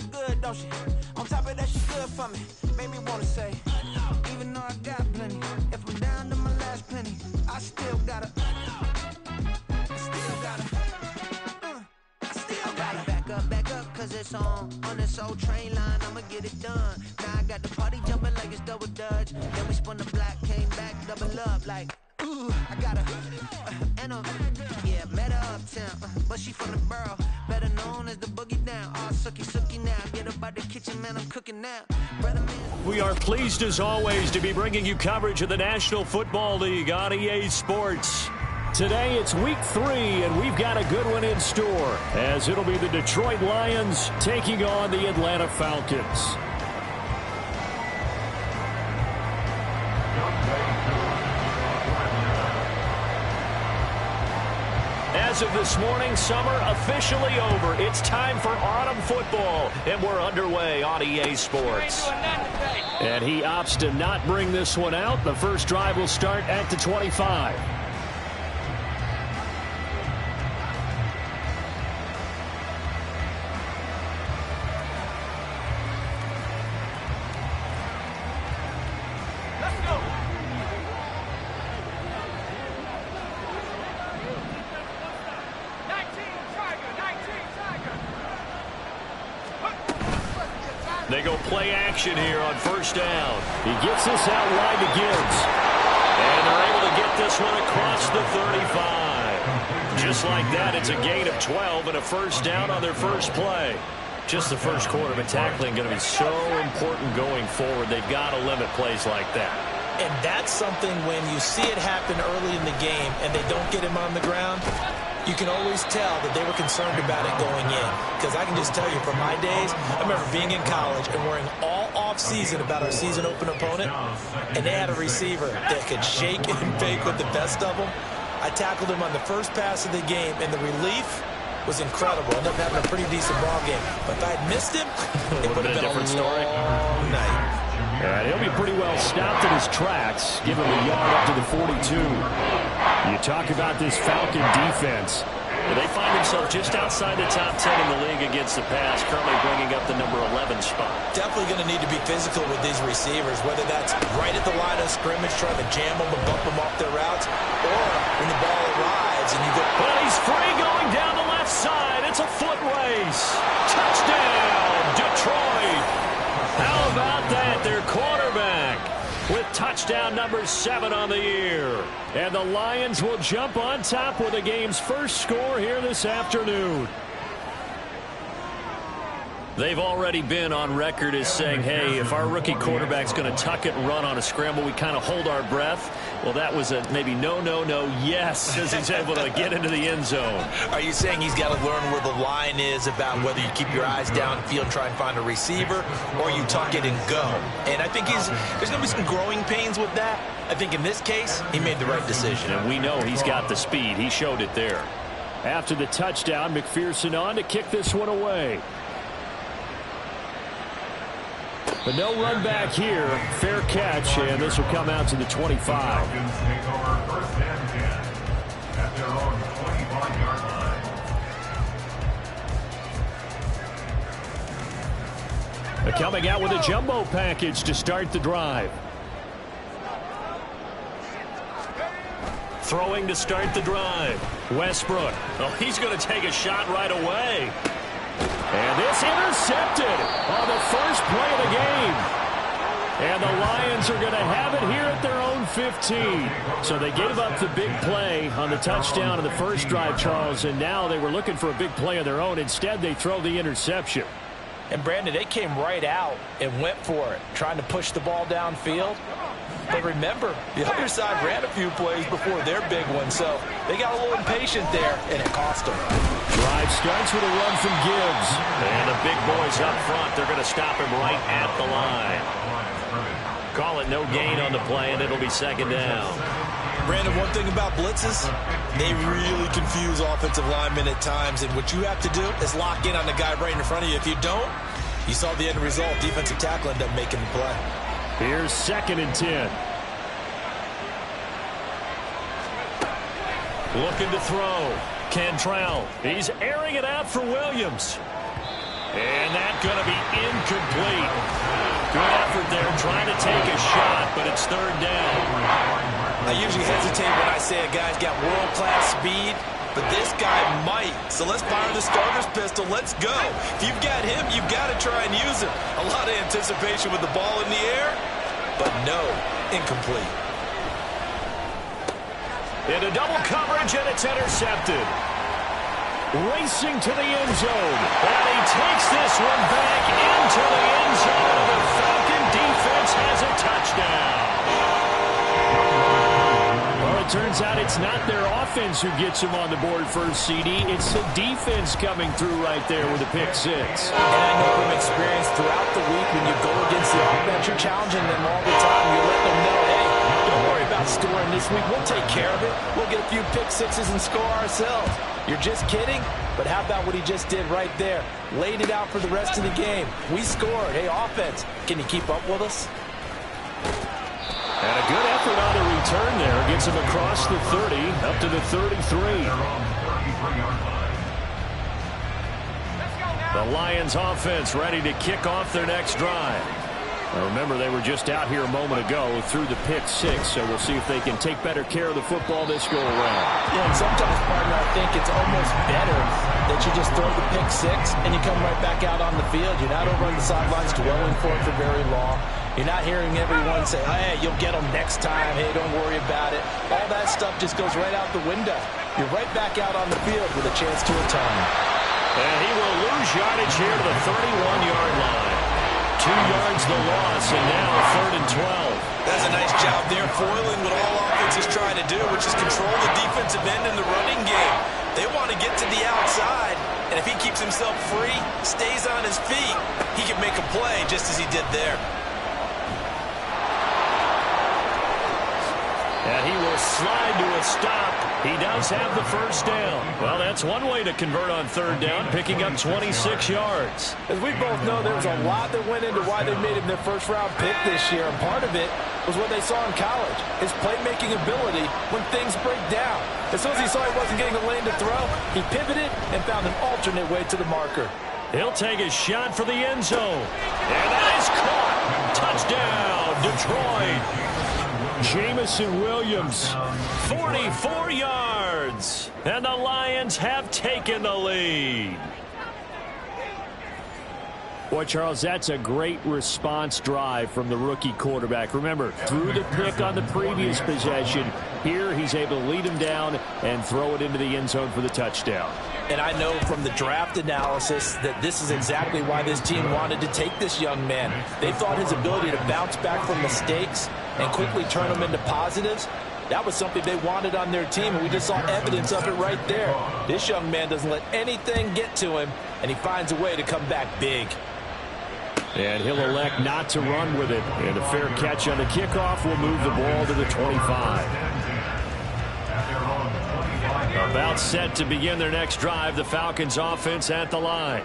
look good, don't she? On top of that, she good for me. Made me wanna say, even though I got plenty, if I'm down to my last penny, I still gotta back up, cause it's on this old train line, I'ma get it done. Now I got the party jumping like it's double dutch. Then we spun the block, came back, double up like, ooh, I got a, yeah, met her uptown, but she from the borough, better known as the boogie down. All sookie now, get up out the kitchen, man, I'm cooking now. Brother, man. We are pleased as always to be bringing you coverage of the National Football League on EA Sports. Today it's week 3, and we've got a good one in store, as it'll be the Detroit Lions taking on the Atlanta Falcons. As of this morning, summer officially over. It's time for autumn football, and we're underway on EA Sports. And he opts to not bring this one out. The first drive will start at the 25. They go play action here on first down. He gets this out wide to Gibbs. And they're able to get this one across the 35. Just like that, it's a gain of 12 and a first down on their first play. Just the first quarter, but tackling going to be so important going forward. They've got to limit plays like that. And that's something when you see it happen early in the game and they don't get him on the ground, you can always tell that they were concerned about it going in. Because I can just tell you from my days, I remember being in college and worrying all off-season about our season-open opponent, and they had a receiver that could shake and bake with the best of them. I tackled him on the first pass of the game, and the relief was incredible. Ended up having a pretty decent ball game. But if I had missed him, it would have been a different story. Long night. And he'll be pretty well stopped in his tracks. Give him a yard up to the 42. You talk about this Falcon defense. They find themselves just outside the top 10 in the league against the pass, currently bringing up the number 11 spot. Definitely going to need to be physical with these receivers, whether that's right at the line of scrimmage, trying to jam them and bump them off their routes, or when the ball arrives and you go... Well, he's free going down the left side. It's a foot race. Touchdown, Detroit. How about that? Their quarterback with touchdown number 7 on the year. And the Lions will jump on top with the game's first score here this afternoon. They've already been on record as saying, hey, if our rookie quarterback's going to tuck it and run on a scramble, we kind of hold our breath. Well, that was a maybe no, yes, as he's able to get into the end zone. Are you saying he's got to learn where the line is about whether you keep your eyes downfield and try and find a receiver, or you tuck it and go? And I think there's going to be some growing pains with that. I think in this case, he made the right decision. And we know he's got the speed. He showed it there. After the touchdown, McPherson on to kick this one away. But no run back here. Fair catch, and this will come out to the 25. They're coming out with a jumbo package to start the drive. Throwing to start the drive. Westbrook. Oh, he's going to take a shot right away. And this intercepted on the first play of the game. And the Lions are going to have it here at their own 15. So they gave up the big play on the touchdown in the first drive, Charles, and now they were looking for a big play of their own. Instead, they throw the interception. And, Brandon, they came right out and went for it, trying to push the ball downfield. But remember, the other side ran a few plays before their big one, so they got a little impatient there, and it cost them. Drive starts with a run from Gibbs. And the big boys up front, they're going to stop him right at the line. Call it no gain on the play, and it'll be second down. Brandon, one thing about blitzes, they really confuse offensive linemen at times, and what you have to do is lock in on the guy right in front of you. If you don't, you saw the end result. Defensive tackle ended up making the play. Here's 2nd and 10. Looking to throw. Cantrell. He's airing it out for Williams. And that's going to be incomplete. Good effort there trying to take a shot, but it's third down. I usually hesitate when I say a guy's got world-class speed, but this guy might. So let's fire the starter's pistol. Let's go. If you've got him, you've got to try and use him. A lot of anticipation with the ball in the air, but no, incomplete. Into double coverage, and it's intercepted. Racing to the end zone. And he takes this one back into the end zone. The Falcon defense has a touchdown. Well, it turns out it's not their offense who gets them on the board first, CD. It's the defense coming through right there with a pick six. And I know from experience throughout the week when you go against the offense, you're challenging them all the time. You let them know, hey, don't worry about scoring this week. We'll take care of it. We'll get a few pick sixes and score ourselves. You're just kidding? But how about what he just did right there? Laid it out for the rest of the game. We scored. Hey, offense, can you keep up with us? And a good effort on the return there. Gets him across the 30, up to the 33. The Lions offense ready to kick off their next drive. Now remember, they were just out here a moment ago through the pick six, so we'll see if they can take better care of the football this go-around. Yeah, and sometimes, partner, I think it's almost better that you just throw the pick six and you come right back out on the field. You're not over on the sidelines dwelling for it for very long. You're not hearing everyone say, hey, you'll get them next time. Hey, don't worry about it. All that stuff just goes right out the window. You're right back out on the field with a chance to atone. And he will lose yardage here to the 31-yard line. 2 yards the loss, and now 3rd and 12. That's a nice job there, foiling what all offenses try to do, which is control the defensive end in the running game. They want to get to the outside, and if he keeps himself free, stays on his feet, he can make a play just as he did there. And he will slide to a stop. He does have the first down. Well, that's one way to convert on 3rd down, picking up 26 yards. As we both know, there was a lot that went into why they made him their first-round pick this year, and part of it was what they saw in college, his playmaking ability when things break down. As soon as he saw he wasn't getting a lane to throw, he pivoted and found an alternate way to the marker. He'll take a shot for the end zone. And that is caught. Touchdown, Detroit. Jamison Williams, 44 yards, and the Lions have taken the lead. Boy, Charles, that's a great response drive from the rookie quarterback. Remember, threw the pick on the previous possession. Here, he's able to lead him down and throw it into the end zone for the touchdown. And I know from the draft analysis that this is exactly why this team wanted to take this young man. They thought his ability to bounce back from mistakes and quickly turn them into positives, that was something they wanted on their team, and we just saw evidence of it right there. This young man doesn't let anything get to him, and he finds a way to come back big. And he'll elect not to run with it. And a fair catch on the kickoff will move the ball to the 25. About set to begin their next drive, the Falcons offense at the line.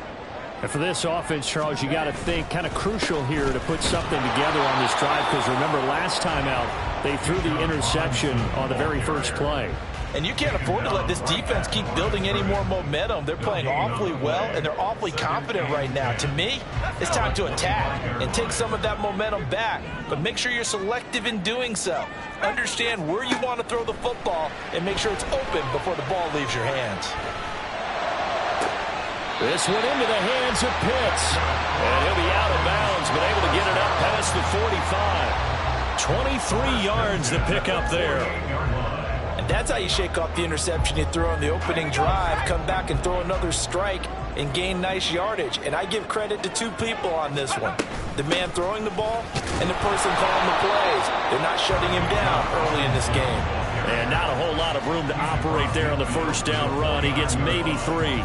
And for this offense, Charles, you got to think kind of crucial here to put something together on this drive, because remember last time out they threw the interception on the very first play. And you can't afford to let this defense keep building any more momentum. They're playing awfully well, and they're awfully confident right now. To me, it's time to attack and take some of that momentum back. But make sure you're selective in doing so. Understand where you want to throw the football and make sure it's open before the ball leaves your hands. This went into the hands of Pitts. And he'll be out of bounds, but able to get it up past the 45. 23 yards to pick up there. And that's how you shake off the interception you throw on the opening drive, come back and throw another strike and gain nice yardage. And I give credit to two people on this one. The man throwing the ball and the person calling the plays. They're not shutting him down early in this game. And not a whole lot of room to operate there on the first down run. He gets maybe 3.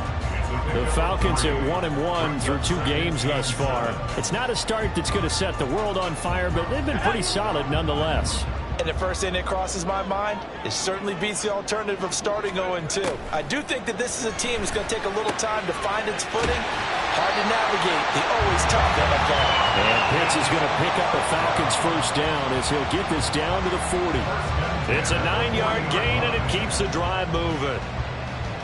The Falcons at 1-1 through 2 games thus far. It's not a start that's going to set the world on fire, but they've been pretty solid nonetheless. And the first thing that crosses my mind, it certainly beats the alternative of starting 0-2. I do think that this is a team that's going to take a little time to find its footing. Hard to navigate the always tough NFL. And Pitts is going to pick up a Falcons first down as he'll get this down to the 40. It's a 9-yard gain, and it keeps the drive moving.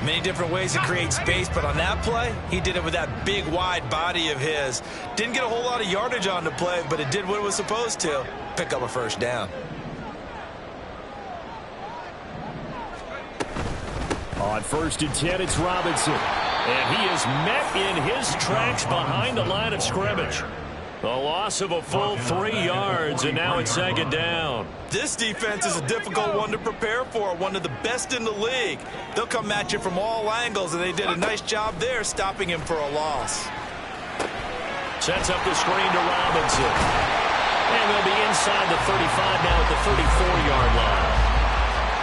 Many different ways to create space, but on that play, he did it with that big, wide body of his. Didn't get a whole lot of yardage on the play, but it did what it was supposed to. Pick up a first down. On 1st and 10, it's Robinson. And he is met in his tracks behind the line of scrimmage. A loss of a full 3 yards, and now it's 2nd down. This defense is a difficult one to prepare for, one of the best in the league. They'll come at you from all angles, and they did a nice job there stopping him for a loss. Sets up the screen to Robinson. And they'll be inside the 35 now at the 34-yard line.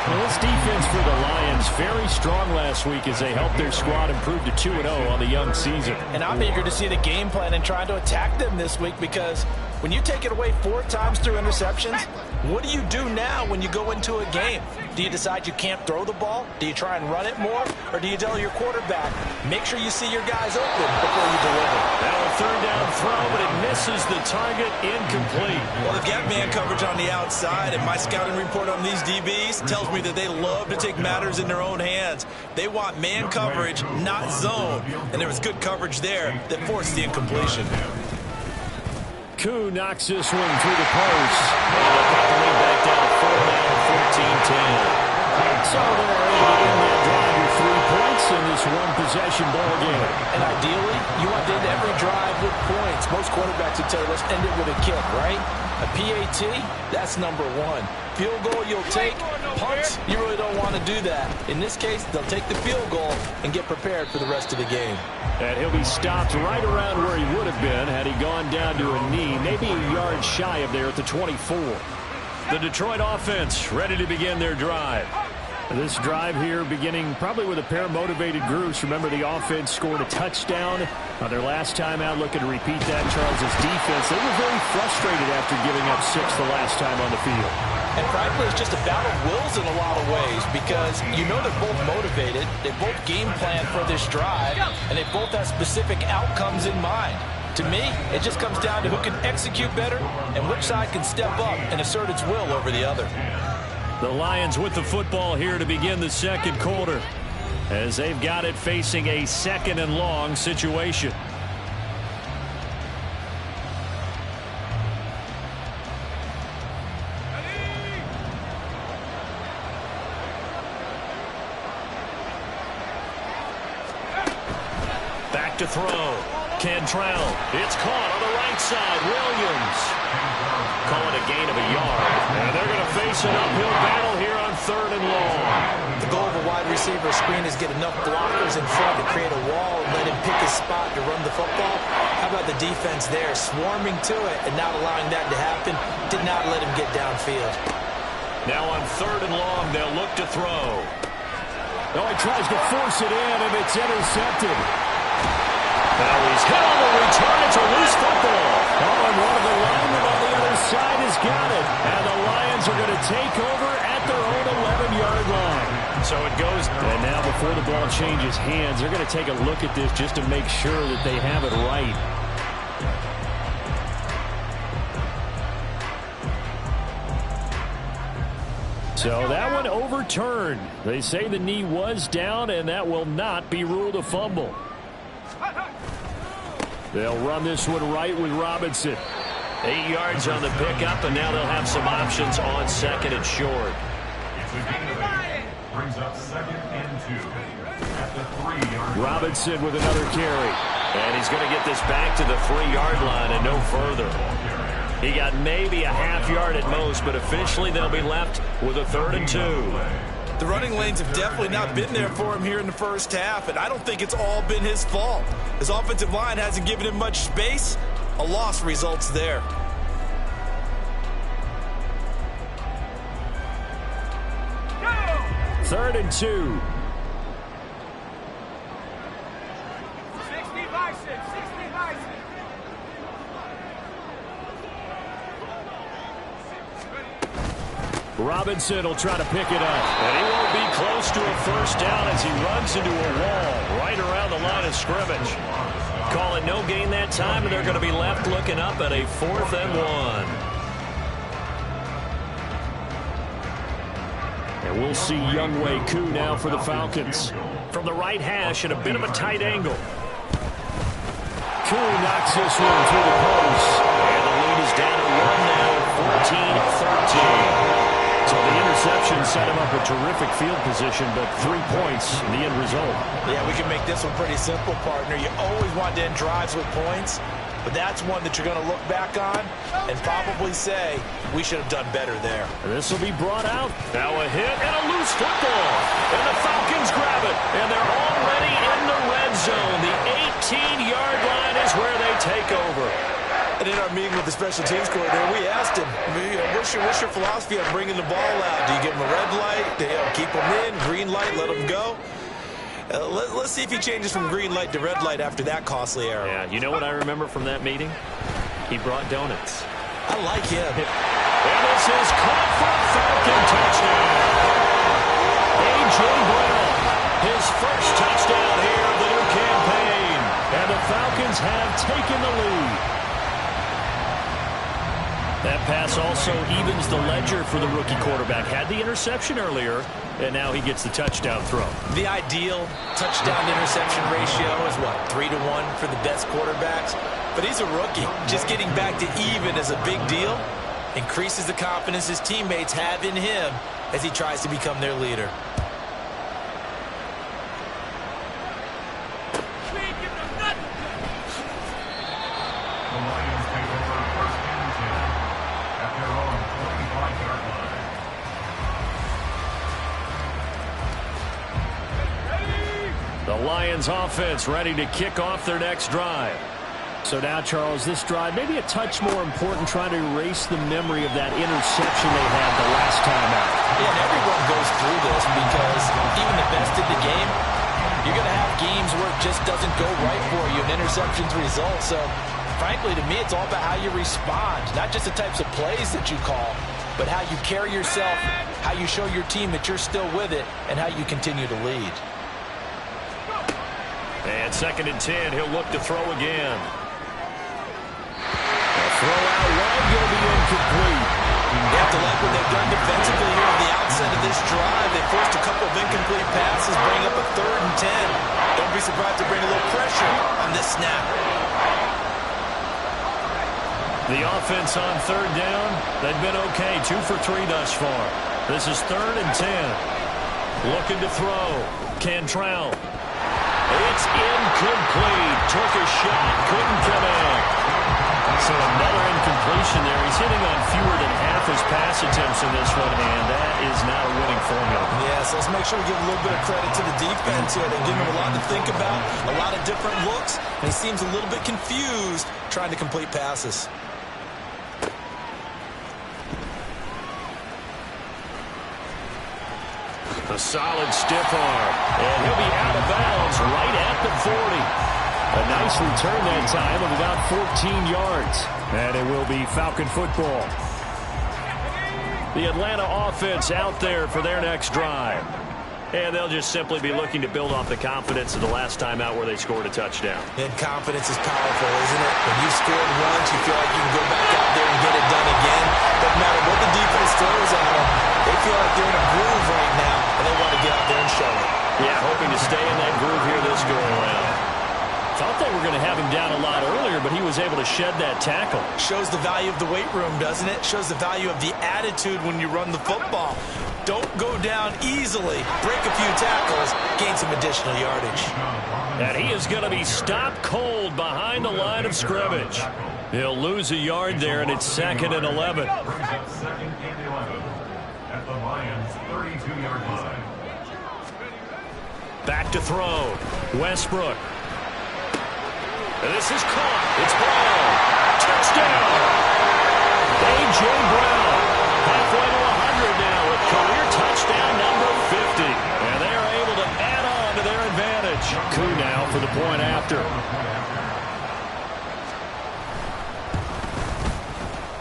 Well, this defense for the Lions very strong last week as they helped their squad improve to 2-0 on the young season. And I'm eager to see the game plan and try to attack them this week, because when you take it away 4 times through interceptions, what do you do now when you go into a game? Do you decide you can't throw the ball? Do you try and run it more? Or do you tell your quarterback, make sure you see your guys open before you deliver? Now a 3rd down throw, but it misses the target, incomplete. Well, they've got man coverage on the outside, and my scouting report on these DBs tells me that they love to take matters in their own hands. They want man coverage, not zone. And there was good coverage there that forced the incompletion. Koo knocks this one through the post. And they'll cut the lead back down to 4 now, 14-10. So they're able to end that drive with 3 points in this one-possession ball game. And ideally, you want to end every drive with points. Most quarterbacks would tell you, let's end it with a kick, right? A PAT, that's number 1. Field goal you'll take. Punts, you really don't want to do that. In this case, they'll take the field goal and get prepared for the rest of the game. And he'll be stopped right around where he would have been had he gone down to a knee, maybe a yard shy of there at the 24. The Detroit offense ready to begin their drive. This drive here beginning probably with a pair of motivated groups. Remember, the offense scored a touchdown on their last time out. Looking to repeat that. Charles' defense, they were very frustrated after giving up 6 the last time on the field. And frankly, it's just a battle of wills in a lot of ways, because you know they're both motivated. They both game plan for this drive, and they both have specific outcomes in mind. To me, it just comes down to who can execute better and which side can step up and assert its will over the other. The Lions with the football here to begin the 2nd quarter, as they've got it facing a 2nd and long situation. Back to throw. Cantrell. It's caught on the right side. Williams. Call it a gain of a yard. And they're going to face an uphill battle here on 3rd and long. The goal of a wide receiver screen is get enough blockers in front to create a wall and let him pick his spot to run the football. How about the defense there, swarming to it and not allowing that to happen? Did not let him get downfield. Now on 3rd and long, they'll look to throw. Oh, he tries to force it in, and it's intercepted. Now he's hit on the return. It's a loose football. Oh, and one of the linemen on the other side has got it. And the Lions are going to take over at their own 11-yard line. So it goes. And now before the ball changes hands, they're going to take a look at this just to make sure that they have it right. So that one overturned. They say the knee was down, and that will not be ruled a fumble. They'll run this one right with Robinson. 8 yards on the pickup, and now they'll have some options on 2nd and short. Brings up 2nd and 2 at the 3-yard line. Robinson with another carry. And he's going to get this back to the 3-yard line and no further. He got maybe a half yard at most, but officially they'll be left with a 3rd and 2. The running lanes have definitely not been there for him here in the first half, and I don't think it's all been his fault. His offensive line hasn't given him much space. A loss results there. Go! 3rd and 2. 60 by 6, 60 by 6. Robinson will try to pick it up. And he won't be close to a first down as he runs into a wall right around the line of scrimmage. Call it no gain that time, and they're going to be left looking up at a 4th and 1. And we'll see Younghoe Koo now for the Falcons. from the right hash at a bit of a tight angle. Cool knocks this one through the post. And the lead is down to 1 now, 14-13. So the interception set him up a terrific field position, but 3 points in the end result. Yeah, we can make this one pretty simple, partner. You always want to end drives with points, but that's one that you're going to look back on and probably say, we should have done better there. This will be brought out. Now a hit and a loose football. And the Falcons grab it. And they're already in the red zone. The 18-yard line is where they take over. And in our meeting with the special teams coordinator, we asked him, what's your philosophy on bringing the ball out? Do you give him a red light? Do you keep him in? Green light, let him go? Let's see if he changes from green light to red light after that costly error. Yeah, you know what I remember from that meeting? He brought donuts. I like him. And this is caught for a Falcon touchdown. A.J. Brown, his first touchdown here of the new campaign. And the Falcons have taken the lead. That pass also evens the ledger for the rookie quarterback. Had the interception earlier, and now he gets the touchdown throw. The ideal touchdown-interception ratio is, what, 3 to 1 for the best quarterbacks? But he's a rookie. Just getting back to even is a big deal. Increases the confidence his teammates have in him as he tries to become their leader. The Lions offense ready to kick off their next drive. So now, Charles, this drive maybe a touch more important, trying to erase the memory of that interception they had the last time out. Yeah, and everyone goes through this because even the best in the game, you're going to have games where it just doesn't go right for you, and interceptions result. So, frankly, to me, it's all about how you respond, not just the types of plays that you call, but how you carry yourself, how you show your team that you're still with it, and how you continue to lead. And 2nd and 10, he'll look to throw again. A throw out wide, will be incomplete. You have to like what they've done defensively here at the outset of this drive. They forced a couple of incomplete passes, bring up a 3rd and 10. Don't be surprised to bring a little pressure on this snap. The offense on 3rd down, they've been okay, 2 for 3 thus far. This is 3rd and 10. Looking to throw. Cantrell. It's incomplete. Took a shot, couldn't come in. So another incompletion there. He's hitting on fewer than half his pass attempts in this one, and that is not a winning formula. Yeah, so let's make sure we give a little bit of credit to the defense here. They've given him a lot to think about, a lot of different looks, and he seems a little bit confused trying to complete passes. A solid stiff arm, and he'll be out of bounds right at the 40. A nice return that time of about 14 yards. And it will be Falcon football. The Atlanta offense out there for their next drive. And they'll just simply be looking to build off the confidence of the last time out where they scored a touchdown. And confidence is powerful, isn't it? When you've scored once, you feel like you can go back out there and get it done again. Doesn't matter what the defense throws at them. They feel like they're in a groove right now, and they want to get out there and show it. Yeah, hoping to stay in that groove here this go-around. Thought they were going to have him down a lot earlier, but he was able to shed that tackle. Shows the value of the weight room, doesn't it? Shows the value of the attitude when you run the football. Don't go down easily. Break a few tackles. Gain some additional yardage. And he is going to be stopped cold behind the line of scrimmage. He'll lose a yard there, and it's 2nd and 11. Brings up 2nd and 11 at the Lions' 32-yard line. Back to throw. Westbrook. And this is caught. It's Brown. Touchdown. A.J. Brown. Halfway to 100 now with career touchdown number 50. And they are able to add on to their advantage. Koo now for the point after.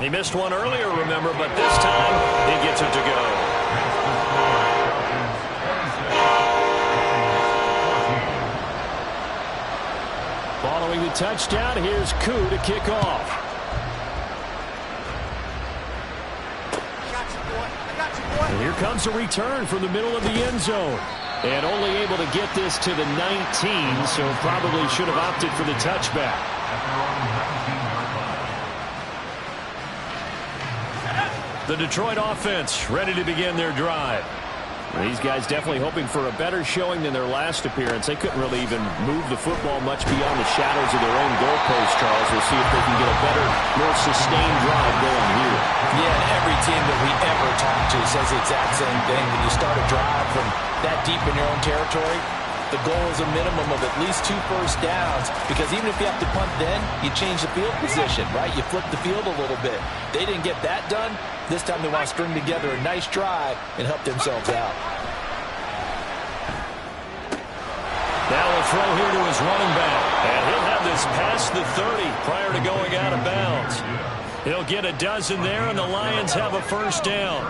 He missed one earlier, remember, but this time he gets it to go. Following the touchdown, here's Koo to kick off. And here comes a return from the middle of the end zone. And only able to get this to the 19, so probably should have opted for the touchback. The Detroit offense ready to begin their drive. These guys definitely hoping for a better showing than their last appearance. They couldn't really even move the football much beyond the shadows of their own goalpost, Charles. We'll see if they can get a better, more sustained drive going here. Yeah, and every team that we ever talk to says the exact same thing. When you start a drive from that deep in your own territory, the goal is a minimum of at least 2 first downs, because even if you have to punt then, you change the field position, right? You flip the field a little bit. They didn't get that done. This time they want to string together a nice drive and help themselves out. Now we'll throw here to his running back. And he'll have this past the 30 prior to going out of bounds. He'll get a dozen there, and the Lions have a first down.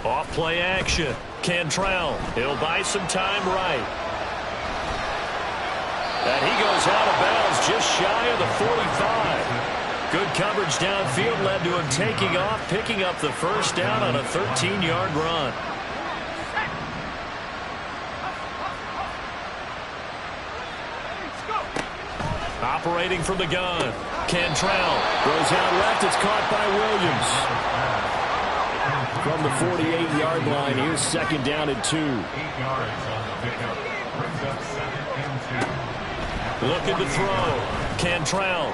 Off play action. Cantrell. He'll buy some time right. And he goes out of bounds just shy of the 45. Good coverage downfield led to him taking off, picking up the first down on a 13-yard run. Operating from the gun. Cantrell goes out left. It's caught by Williams. From the 48-yard line, here's second down and 2. 8 yards on the pickup. Brings up 2nd and 2. Looking to throw. Cantrell.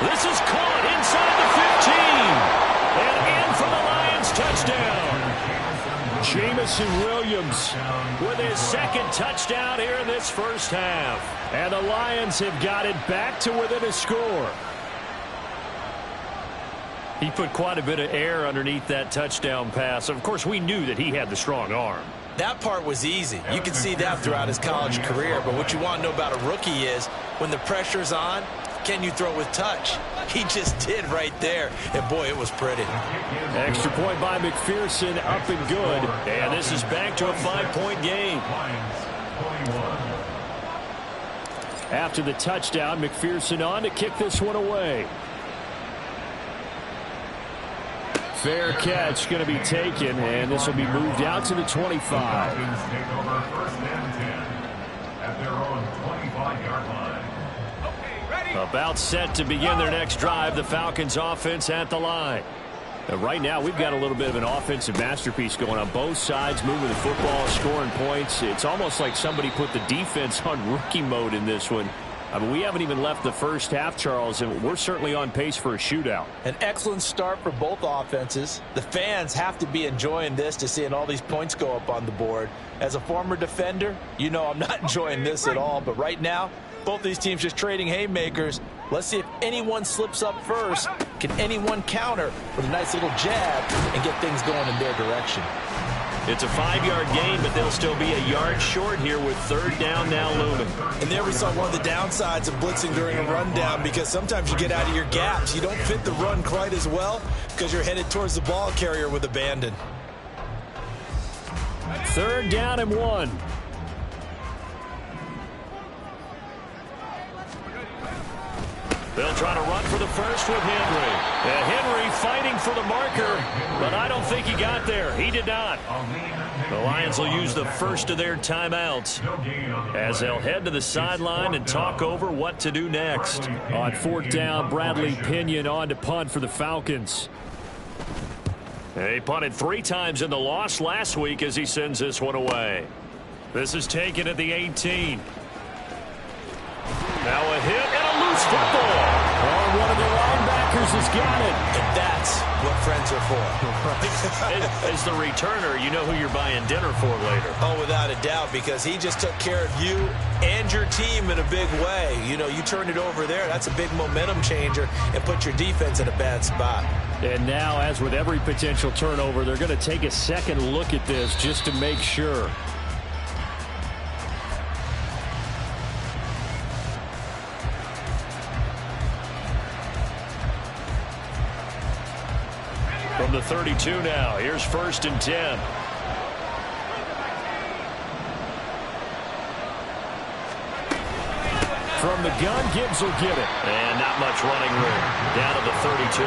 This is caught inside the 15. And in for the Lions touchdown. Jamison Williams with his second touchdown here in this first half. And the Lions have got it back to within a score. He put quite a bit of air underneath that touchdown pass. Of course, we knew that he had the strong arm. That part was easy. You can see that throughout his college career. But what you want to know about a rookie is when the pressure's on, can you throw with touch? He just did right there. And, boy, it was pretty. Extra point by McPherson, up and good. And this is back to a 5-point game. After the touchdown, McPherson on to kick this one away. Fair catch going to be taken, and this will be moved out to the 25. Take over 1st and 10 at their own 25-yard line. About set to begin their next drive. The Falcons offense at the line. Right now, we've got a little bit of an offensive masterpiece going on both sides, moving the football, scoring points. It's almost like somebody put the defense on rookie mode in this one. I mean, we haven't even left the first half, Charles, and we're certainly on pace for a shootout. An excellent start for both offenses. The fans have to be enjoying this to seeing all these points go up on the board. As a former defender, you know I'm not enjoying this at all, but right now, both these teams just trading haymakers. Let's see if anyone slips up first. Can anyone counter with a nice little jab and get things going in their direction? It's a 5-yard gain, but they'll still be a yard short here with 3rd down now looming. And there we saw one of the downsides of blitzing during a rundown, because sometimes you get out of your gaps. You don't fit the run quite as well because you're headed towards the ball carrier with abandon. 3rd down and 1. They'll try to run for the first with Henry. And Henry fighting for the marker, but I don't think he got there. He did not. The Lions will use the first of their timeouts as they'll head to the sideline and talk over what to do next. On 4th down, Bradley Pinion on to punt for the Falcons. They punted 3 times in the loss last week as he sends this one away. This is taken at the 18. Now a hit and a loose football. Oh, one of the linebackers has got it. And that's what friends are for. As the returner, you know who you're buying dinner for later. Oh, without a doubt, because he just took care of you and your team in a big way. You know, you turned it over there. That's a big momentum changer and put your defense in a bad spot. And now, as with every potential turnover, they're going to take a second look at this just to make sure. From the 32 now, here's 1st and 10. From the gun, Gibbs will get it. And not much running room. Down to the 32.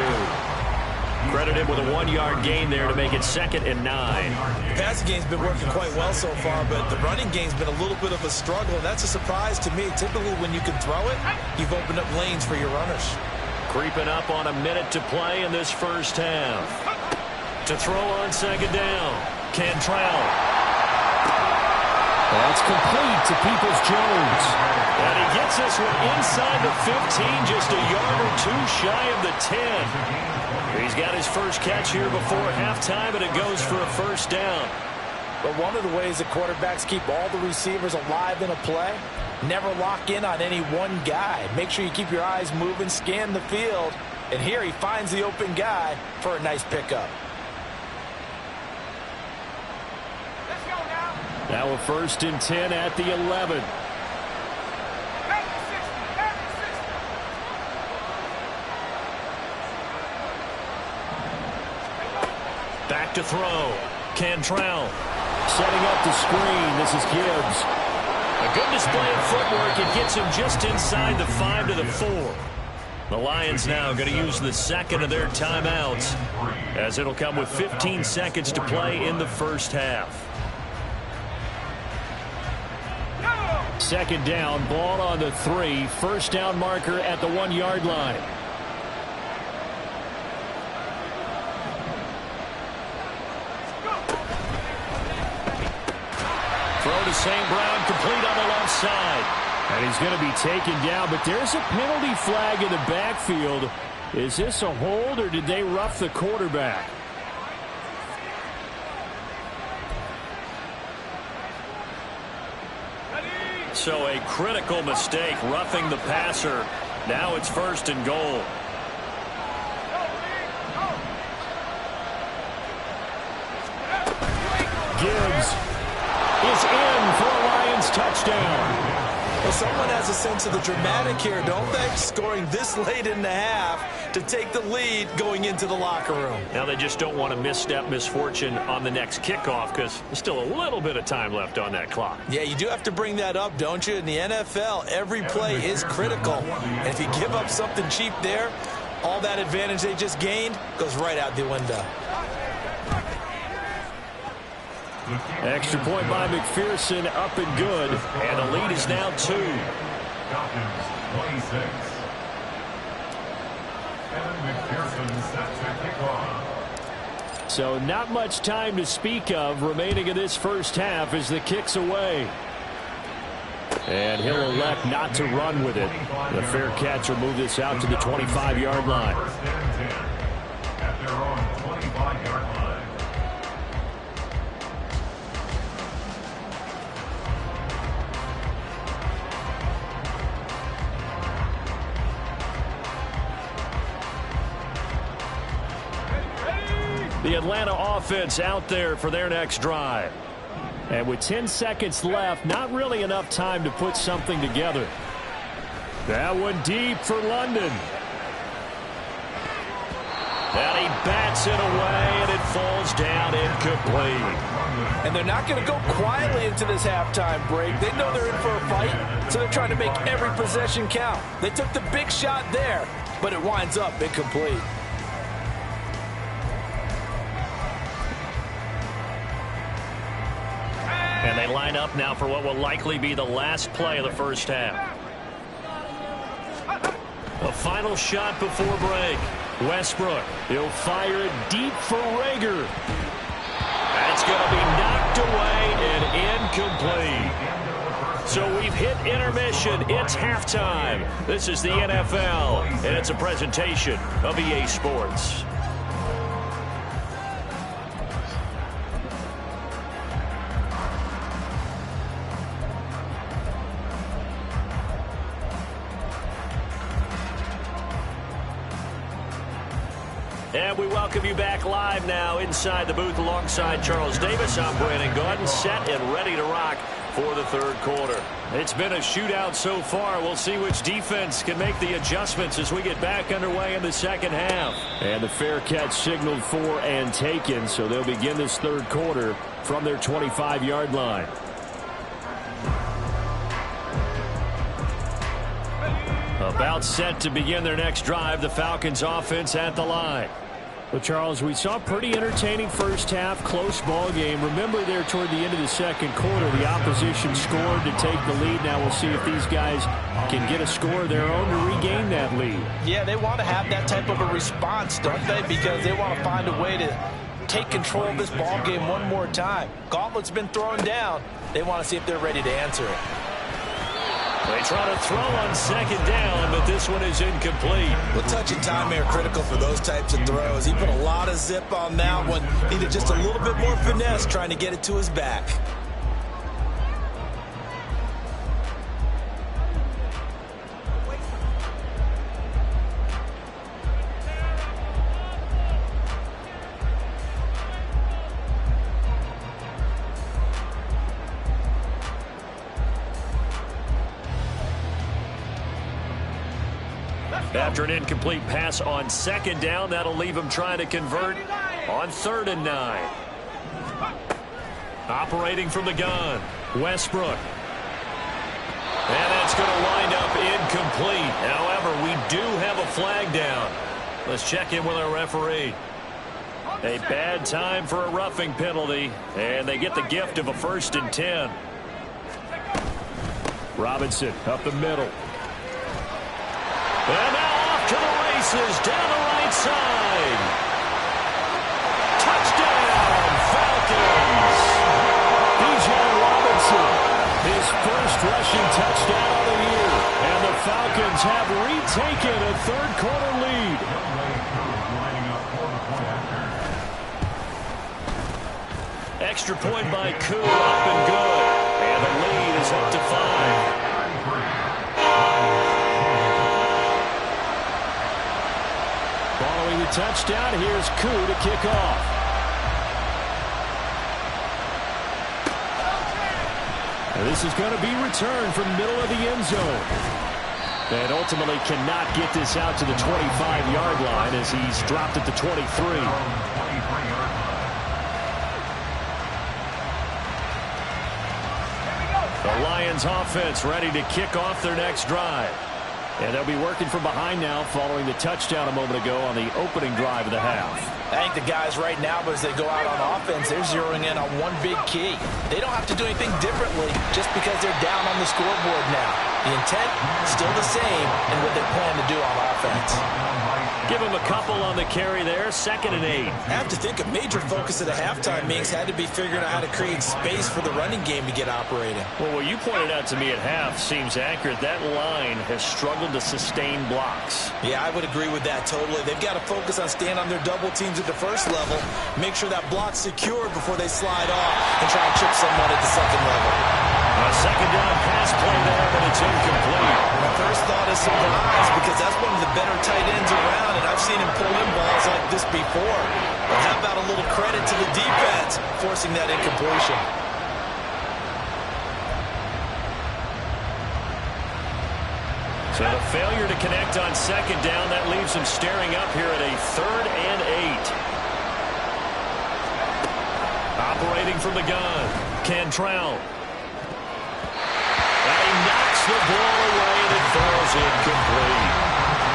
Credit him with a 1-yard gain there to make it 2nd and 9. The passing game's been working quite well so far, but the running game's been a little bit of a struggle, and that's a surprise to me. Typically, when you can throw it, you've opened up lanes for your runners. Creeping up on a minute to play in this first half. To throw on 2nd down. Cantrell. That's complete to Peoples-Jones. And he gets this one inside the 15, just a yard or two shy of the 10. He's got his first catch here before halftime, and it goes for a first down. But one of the ways that quarterbacks keep all the receivers alive in a play, never lock in on any one guy. Make sure you keep your eyes moving, scan the field, and here he finds the open guy for a nice pickup. Let's go now. Now a 1st and 10 at the 11. Back to throw. Cantrell setting up the screen. This is Gibbs. A good display of footwork. It gets him just inside the 5 to the 4. The Lions now going to use the 2nd of their timeouts, as it'll come with 15 seconds to play in the first half. 2nd down, ball on the 3. First down marker at the 1-yard line. Throw to St. Brown, complete on the left side. And he's going to be taken down, but there's a penalty flag in the backfield. Is this a hold, or did they rough the quarterback? So a critical mistake, roughing the passer. Now it's 1st and goal. Gibbs is in for a Lions touchdown. Well, someone has a sense of the dramatic here, don't they? Scoring this late in the half to take the lead going into the locker room. Now they just don't want to misstep misfortune on the next kickoff, because there's still a little bit of time left on that clock. Yeah, you do have to bring that up, don't you? In the NFL, every play is critical. And if you give up something cheap there, all that advantage they just gained goes right out the window. Extra point by McPherson, up and good. And the lead is now 2. Falcons 26. Kevin McPherson set to kick off. So not much time to speak of remaining in this first half as the kick's away. And he'll elect not to run with it. The fair catch will move this out to the 25-yard line. 1st and 10 at their own 25-yard line. The Atlanta offense out there for their next drive. And with 10 seconds left, not really enough time to put something together. That one deep for London. And he bats it away, and it falls down incomplete. And they're not going to go quietly into this halftime break. They know they're in for a fight, so they're trying to make every possession count. They took the big shot there, but it winds up incomplete. And they line up now for what will likely be the last play of the first half. A final shot before break. Westbrook, he'll fire it deep for Rager. That's going to be knocked away and incomplete. So we've hit intermission. It's halftime. This is the NFL, and it's a presentation of EA Sports. And we welcome you back live now inside the booth alongside Charles Davis. I'm Brandon Gordon, set and ready to rock for the third quarter. It's been a shootout so far. We'll see which defense can make the adjustments as we get back underway in the second half. And the fair catch signaled for and taken, so they'll begin this third quarter from their 25-yard line. About set to begin their next drive, the Falcons offense at the line. Well, Charles, we saw a pretty entertaining first half, close ball game. Remember there toward the end of the second quarter, the opposition scored to take the lead. Now we'll see if these guys can get a score of their own to regain that lead. Yeah, they want to have that type of a response, don't they? Because they want to find a way to take control of this ball game one more time. Gauntlet's been thrown down. They want to see if they're ready to answer it. They try to throw on second down, but this one is incomplete. Well, touch and time are critical for those types of throws. He put a lot of zip on that one. Needed just a little bit more finesse trying to get it to his back. After an incomplete pass on second down, that'll leave him trying to convert on 3rd and 9. Operating from the gun, Westbrook. And that's going to wind up incomplete. However, we do have a flag down. Let's check in with our referee. A bad time for a roughing penalty, and they get the gift of a 1st and 10. Robinson up the middle. And now off to the races down the right side. Touchdown, Falcons. Bijan Robinson, his first rushing touchdown of the year. And the Falcons have retaken a third-quarter lead. Extra point by Koo, up and good. And the lead is up to 5. Following the touchdown, here's Koo to kick off. And this is going to be returned from middle of the end zone. And ultimately cannot get this out to the 25-yard line as he's dropped at the 23. The Lions offense ready to kick off their next drive. And they'll be working from behind now following the touchdown a moment ago on the opening drive of the half. I think the guys right now, as they go out on offense, they're zeroing in on one big key. They don't have to do anything differently just because they're down on the scoreboard now. The intent, still the same, and what they plan to do on offense. Give him a couple on the carry there, 2nd and 8. I have to think a major focus of the halftime meetings had to be figuring out how to create space for the running game to get operating. Well, what you pointed out to me at half seems accurate. That line has struggled to sustain blocks. Yeah, I would agree with that totally. They've got to focus on staying on their double teams at the first level, make sure that block's secured before they slide off, and try and chip someone at the second level. A second down pass play there, but it's incomplete. My first thought is surprise because that's one of the better tight ends around, and I've seen him pull in balls like this before. But how about a little credit to the defense forcing that incompletion? So the failure to connect on second down, that leaves him staring up here at a 3rd and 8. Operating from the gun, Cantrell. And he knocks the ball away and it falls incomplete.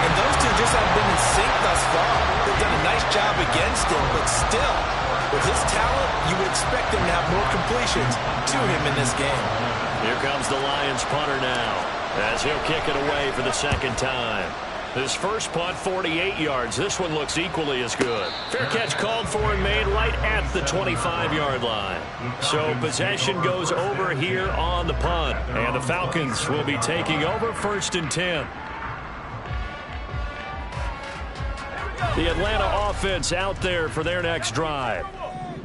And those two just haven't been in sync thus far. They've done a nice job against him, but still, with his talent, you would expect him to have more completions to him in this game. Here comes the Lions punter now, as he'll kick it away for the 2nd time. His first punt, 48 yards. This one looks equally as good. Fair catch called for and made right at the 25-yard line. So possession goes over here on the punt. And the Falcons will be taking over 1st and 10. The Atlanta offense out there for their next drive.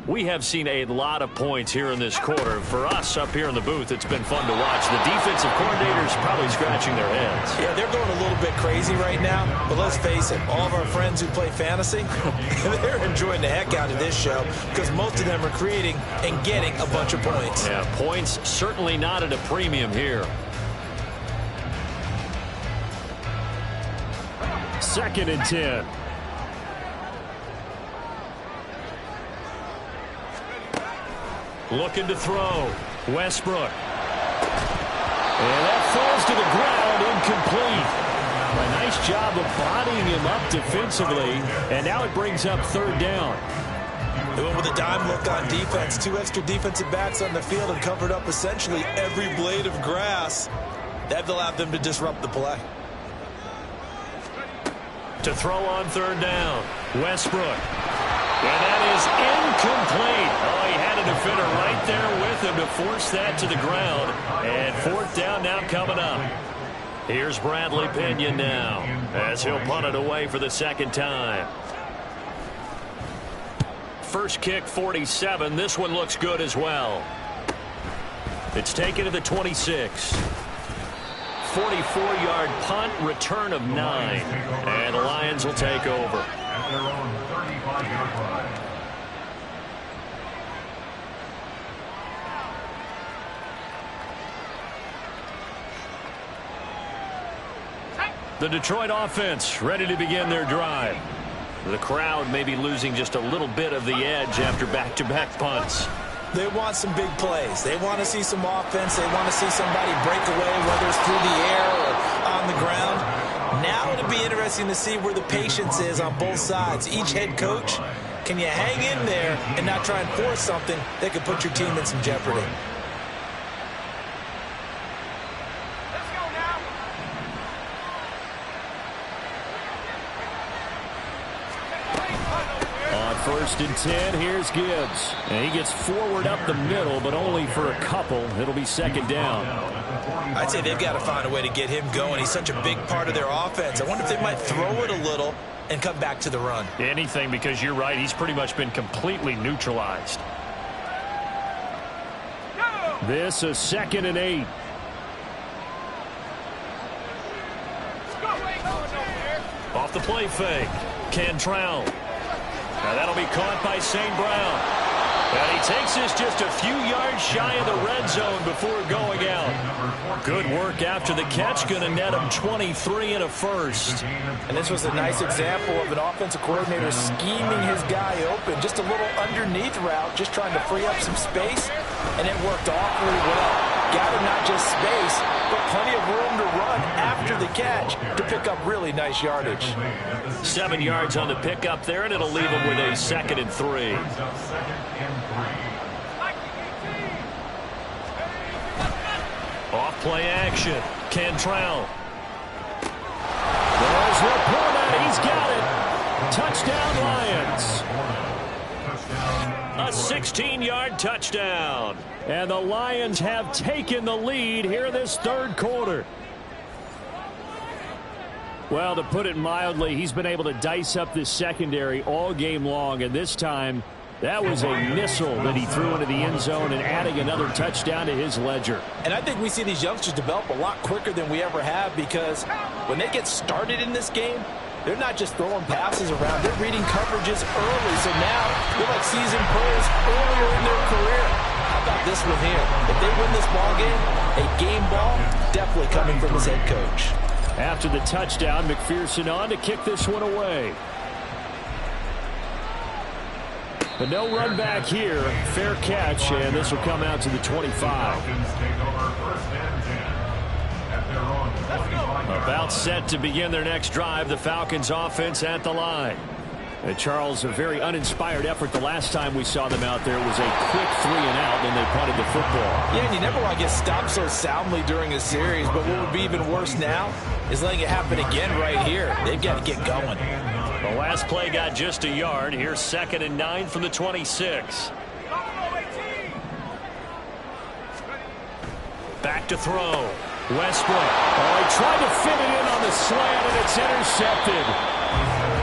We have seen a lot of points here in this quarter. For us up here in the booth, it's been fun to watch. The defensive coordinators probably scratching their heads. Yeah, they're going a little bit crazy right now. But let's face it, all of our friends who play fantasy, they're enjoying the heck out of this show because most of them are creating and getting a bunch of points. Yeah, points certainly not at a premium here. 2nd and 10. Looking to throw. Westbrook. And that falls to the ground, incomplete. nice job of bodying him up defensively, and now it brings up third down. They went with a dime look on defense. 2 extra defensive backs on the field and covered up essentially every blade of grass. That allowed them to disrupt the play. To throw on third down, Westbrook. And that is incomplete. Oh, he had a defender right there with him to force that to the ground. And fourth down now coming up. Here's Bradley Pinion now as he'll punt it away for the second time. First kick, 47. This one looks good as well. It's taken to the 26. 44-yard punt, return of 9. And the Lions will take over. At their own 35-yard line. The Detroit offense ready to begin their drive. The crowd may be losing just a little bit of the edge after back-to-back punts. They want some big plays. They want to see some offense. They want to see somebody break away, whether it's through the air or on the ground. Now it'll be interesting to see where the patience is on both sides. Each head coach, can you hang in there and not try and force something that could put your team in some jeopardy? First and 10, here's Gibbs. And he gets forward up the middle, but only for a couple. It'll be second down. I'd say they've got to find a way to get him going. He's such a big part of their offense. I wonder if they might throw it a little and come back to the run. Anything, because you're right. He's pretty much been completely neutralized. This is 2nd and 8. Off the play fake. Cantrell. Now that'll be caught by St. Brown. And he takes this just a few yards shy of the red zone before going out. Good work after the catch. Going to net him 23 and a first. And this was a nice example of an offensive coordinator scheming his guy open. Just a little underneath route, just trying to free up some space. And it worked awfully well. Gathered not just space, but plenty of room to run after the catch to pick up really nice yardage. 7 yards on the pickup there, and it'll leave him with a 2nd and 3. Off play action. Cantrell. There's Laporta. He's got it. Touchdown, Lions. A 16-yard touchdown. And the Lions have taken the lead here in this third quarter. Well, to put it mildly, he's been able to dice up this secondary all game long, and this time that was a missile that he threw into the end zone and adding another touchdown to his ledger. And I think we see these youngsters develop a lot quicker than we ever have, because when they get started in this game, they're not just throwing passes around. They're reading coverages early, so now they're like seasoned pros earlier in their career. How about this with him? If they win this ball game, a game ball definitely coming from his head coach. After the touchdown, McPherson on to kick this one away. But no run back here. Fair catch, and this will come out to the 25. About set to begin their next drive. The Falcons offense at the line. Charles, a very uninspired effort the last time we saw them out there. It was a quick 3 and out, then they punted the football. Yeah, and you never want to get stopped so soundly during a series, but what would be even worse now is letting it happen again right here. They've got to get going. The last play got just a yard. Here's 2nd and 9 from the 26. Back to throw. Westbrook. Oh, he tried to fit it in on the slant, and it's intercepted.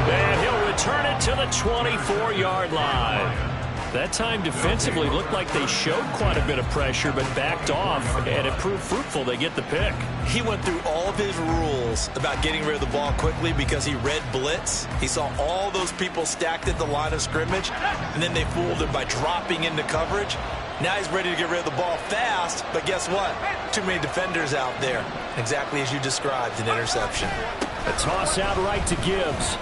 And he'll return it to the 24-yard line. That time defensively looked like they showed quite a bit of pressure, but backed off, and it proved fruitful. They get the pick. He went through all of his rules about getting rid of the ball quickly because he read blitz. He saw all those people stacked at the line of scrimmage, and then they fooled him by dropping into coverage. Now he's ready to get rid of the ball fast, but guess what? Too many defenders out there. Exactly as you described, an interception. A toss out right to Gibbs.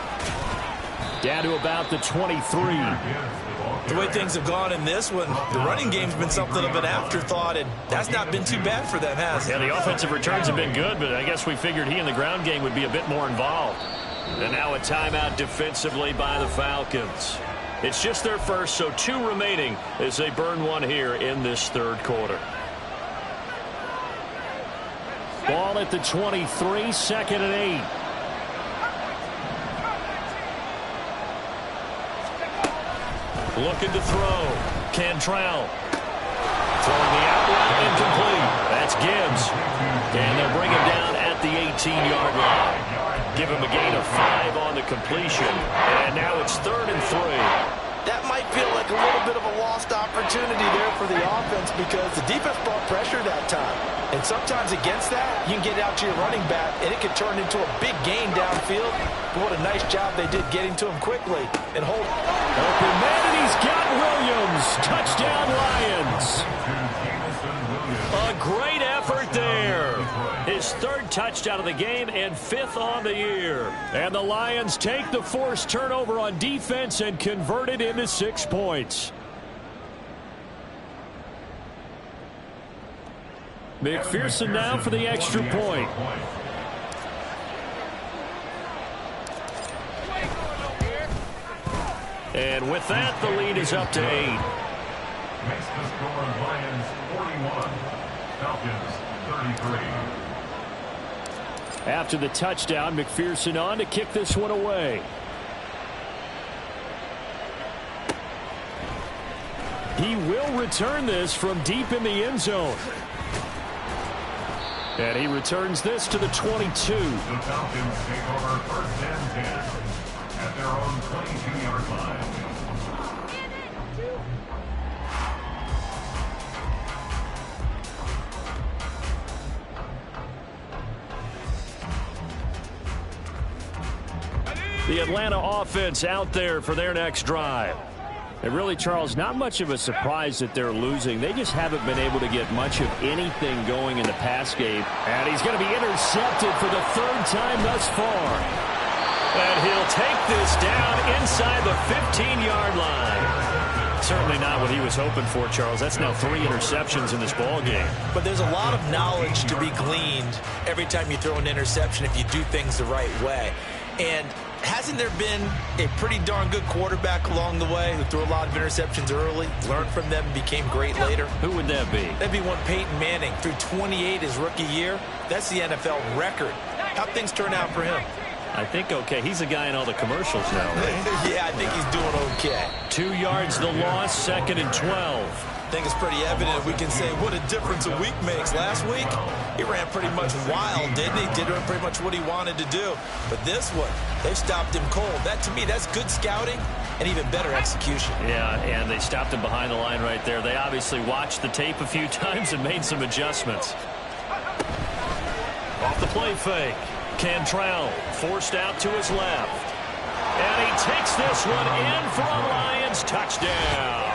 Down to about the 23. The way things have gone in this one, the running game's been something of an afterthought, and that's not been too bad for them, has it? Yeah, the offensive returns have been good, but I guess we figured he in the ground game would be a bit more involved. And now a timeout defensively by the Falcons. It's just their first, so 2 remaining as they burn one here in this third quarter. Ball at the 23, 2nd and 8. Looking to throw. Cantrell. Throwing the out route incomplete. That's Gibbs. And they'll bring him down at the 18-yard line. Give him a gain of 5 on the completion. And now it's 3rd and 3. That might feel like a little bit of a lost opportunity there for the offense because the defense brought pressure that time. And sometimes against that, you can get out to your running back, and it can turn into a big gain downfield. But what a nice job they did getting to him quickly and hold. Open man, and he's got Williams. Touchdown, Lions. A great effort there. His 3rd touchdown of the game and 5th on the year. And the Lions take the forced turnover on defense and convert it into 6 points. McPherson now for the extra point. And with that, the lead is up to 8. Makes the score Lions 41, Falcons 33. After the touchdown, McPherson on to kick this one away. He will return this from deep in the end zone. And he returns this to the 22. The Falcons take over 1st and 10 at their own 22-yard line. The Atlanta offense out there for their next drive. And really, Charles, not much of a surprise that they're losing. They just haven't been able to get much of anything going in the pass game. And he's going to be intercepted for the 3rd time thus far. And he'll take this down inside the 15-yard line. Certainly not what he was hoping for, Charles. That's now 3 interceptions in this ball game. But there's a lot of knowledge to be gleaned every time you throw an interception if you do things the right way. And hasn't there been a pretty darn good quarterback along the way who threw a lot of interceptions early, learned from them, and became great later? Who would that be? That'd be one Peyton Manning. Threw 28 his rookie year. That's the NFL record. How'd things turn out for him? I think okay. He's a guy in all the commercials now, right? Yeah, I think he's doing okay. 2 yards the loss, 2nd and 12. I think it's pretty evident we can say what a difference a week makes. Last week, he ran pretty much wild, didn't he? Did pretty much what he wanted to do. But this one, they stopped him cold. That, to me, that's good scouting and even better execution. Yeah, and they stopped him behind the line right there. They obviously watched the tape a few times and made some adjustments. Off the play fake. Cantrell forced out to his left. And he takes this one in for a Lions touchdown.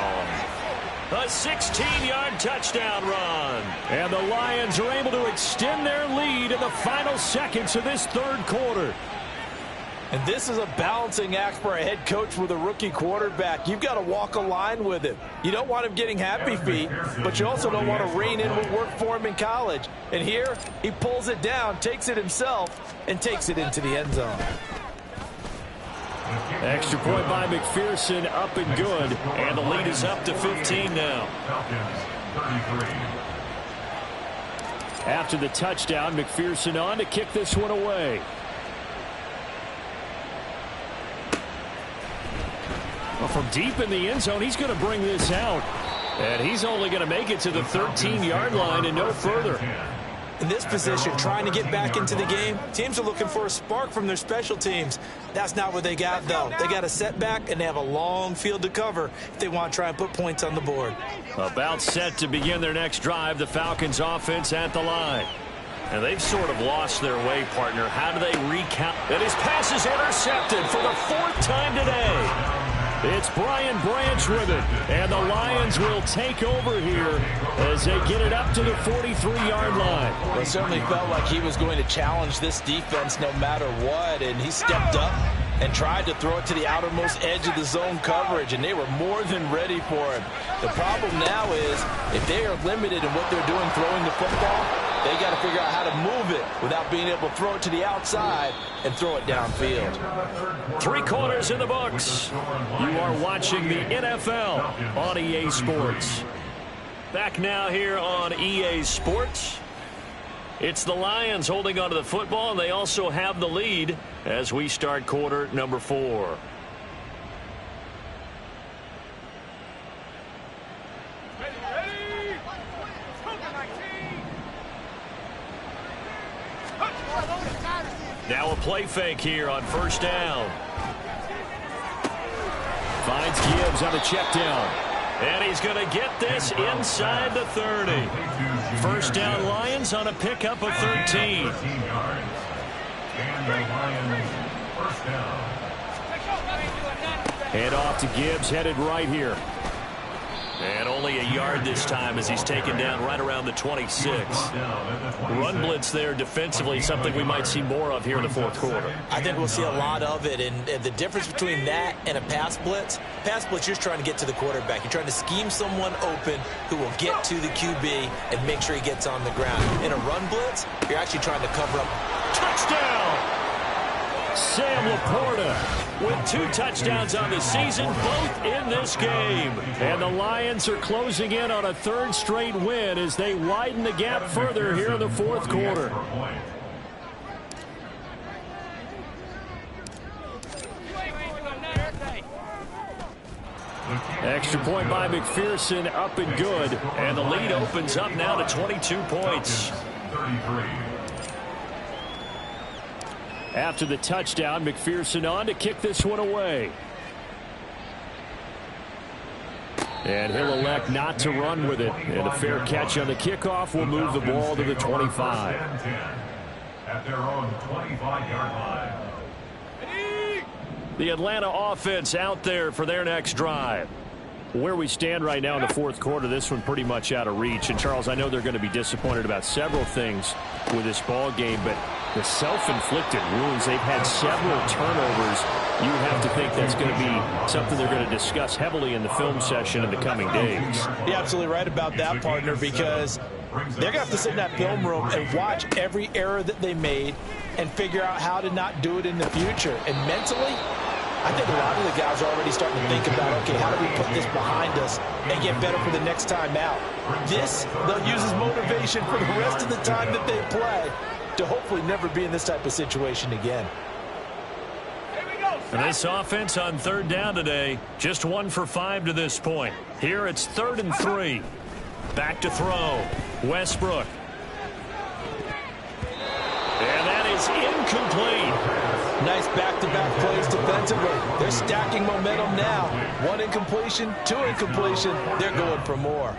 A 16-yard touchdown run. And the Lions are able to extend their lead in the final seconds of this 3rd quarter. And this is a balancing act for a head coach with a rookie quarterback. You've got to walk a line with him. You don't want him getting happy feet, but you also don't want to rein in what worked for him in college. And here, he pulls it down, takes it himself, and takes it into the end zone. Extra point by McPherson, up and good. And the lead is up to 15 now. Falcons 33. After the touchdown, McPherson on to kick this one away. Well, from deep in the end zone, he's going to bring this out. And he's only going to make it to the 13-yard line and no further. In this position, trying to get back into the game, teams are looking for a spark from their special teams. That's not what they got, though. They got a setback, and they have a long field to cover if they want to try and put points on the board. About set to begin their next drive, the Falcons offense at the line. And they've sort of lost their way, partner. How do they recount? And his pass is intercepted for the 4th time today. It's Brian Branch with it, and the Lions will take over here as they get it up to the 43-yard line. Well, it certainly felt like he was going to challenge this defense no matter what, and he stepped up, and tried to throw it to the outermost edge of the zone coverage, and they were more than ready for him. The problem now is if they are limited in what they're doing throwing the football, they got to figure out how to move it without being able to throw it to the outside and throw it downfield. 3 quarters in the books. You are watching the NFL on EA Sports. Back now here on EA Sports. It's the Lions holding onto the football, and they also have the lead as we start quarter number 4. Now a play fake here on first down. Finds Gibbs on a check down. And he's going to get this inside the 30. First down Lions on a pickup of 13. And the Lions first down. Head off to Gibbs, headed right here. And only a yard this time as he's taken down right around the 26. Run blitz there defensively, something we might see more of here in the fourth quarter. I think we'll see a lot of it, and the difference between that and a pass blitz, you're just trying to get to the quarterback. You're trying to scheme someone open who will get to the QB and make sure he gets on the ground. In a run blitz, you're actually trying to cover up. Touchdown! Sam Laporta with 2 touchdowns on the season, both in this game. And the Lions are closing in on a 3rd straight win as they widen the gap further here in the fourth quarter. Extra point by McPherson, up and good. And the lead opens up now to 22 points. 33. After the touchdown, McPherson on to kick this one away. And he'll elect not to run with it. And a fair catch on the kickoff will move the ball to the 25. At their own 25-yard line. The Atlanta offense out there for their next drive. Where we stand right now in the fourth quarter, this one pretty much out of reach. And, Charles, I know they're going to be disappointed about several things with this ball game, but the self-inflicted wounds, they've had several turnovers. You have to think that's going to be something they're going to discuss heavily in the film session in the coming days. You're absolutely right about that, partner, because they're going to have to sit in that film room and watch every error that they made and figure out how to not do it in the future. And mentally, I think a lot of the guys are already starting to think about, okay, how do we put this behind us and get better for the next time out? This, they'll use as motivation for the rest of the time that they play to hopefully never be in this type of situation again. And this offense on 3rd down today, just 1 for 5 to this point. Here it's 3rd and 3. Back to throw. Westbrook. And that is incomplete. Nice back-to-back plays defensively. They're stacking momentum now. 1 incompletion, 2 incompletion. They're going for more.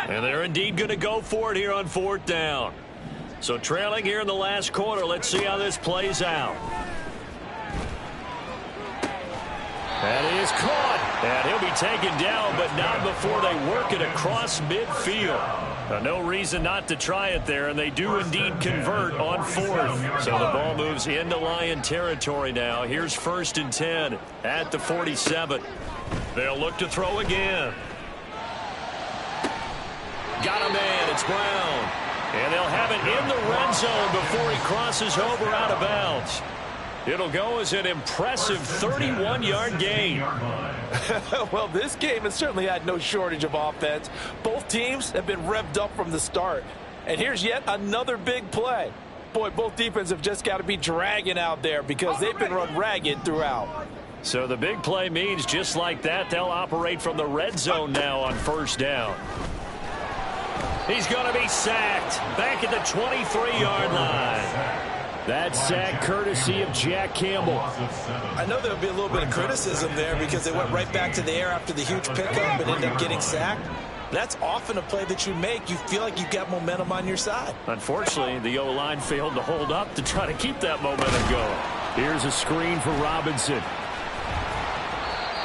And they're indeed going to go for it here on 4th down. So trailing here in the last quarter. Let's see how this plays out. That is caught. And he'll be taken down, but not before they work it across midfield. No reason not to try it there, and they do indeed convert on 4th. So the ball moves into Lion territory now. Here's 1st and 10 at the 47. They'll look to throw again. Got a man. It's Brown. And they'll have it in the red zone before he crosses over out of bounds. It'll go as an impressive 31-yard gain. Well, this game has certainly had no shortage of offense. Both teams have been revved up from the start. And here's yet another big play. Boy, both defenses have just got to be dragging out there because they've been run ragged throughout. So the big play means just like that, they'll operate from the red zone now on 1st down. He's going to be sacked back at the 23-yard line. That sack courtesy of Jack Campbell. I know there'll be a little bit of criticism there because they went right back to the air after the huge pickup and ended up getting sacked. That's often a play that you make. You feel like you've got momentum on your side. Unfortunately, the O-line failed to hold up to try to keep that momentum going. Here's a screen for Robinson.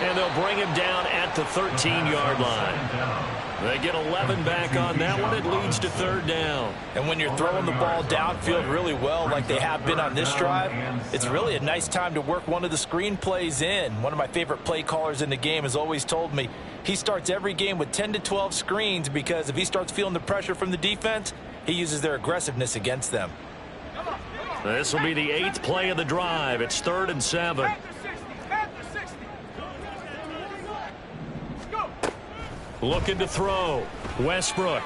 And they'll bring him down at the 13-yard line. They get 11 back on that one. It leads to 3rd down. And when you're throwing the ball downfield really well like they have been on this drive, it's really a nice time to work one of the screen plays in. One of my favorite play callers in the game has always told me he starts every game with 10 to 12 screens because if he starts feeling the pressure from the defense, he uses their aggressiveness against them. This will be the 8th play of the drive. It's 3rd and 7. Looking to throw. Westbrook.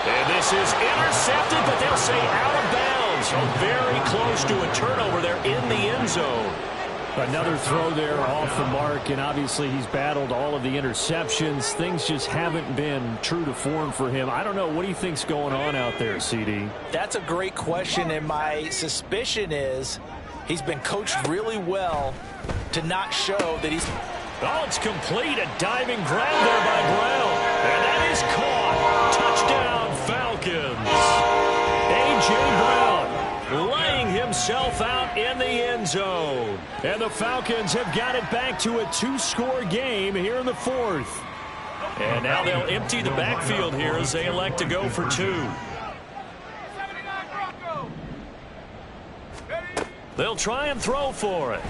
And this is intercepted, but they'll say out of bounds. So very close to a turnover there in the end zone. Another throw there off the mark, and obviously he's battled all of the interceptions. Things just haven't been true to form for him. I don't know. What do you think's going on out there, CD? That's a great question, and my suspicion is he's been coached really well to not show that he's... Oh, it's complete. A diving grab there by Brown. And that is caught. Touchdown, Falcons. A.J. Brown laying himself out in the end zone. And the Falcons have got it back to a 2-score game here in the 4th. And now they'll empty the backfield here as they elect to go for 2. They'll try and throw for it.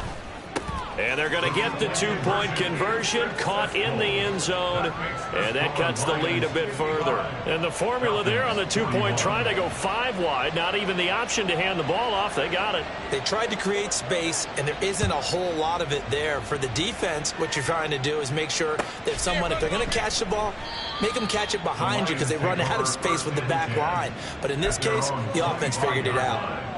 And they're going to get the 2-point conversion, caught in the end zone, and that cuts the lead a bit further. And the formula there on the 2-point try, they go 5 wide, not even the option to hand the ball off. They got it. They tried to create space, and there isn't a whole lot of it there. For the defense, what you're trying to do is make sure that if they're going to catch the ball, make them catch it behind you because they run out of space with the back line. But in this case, the offense figured it out.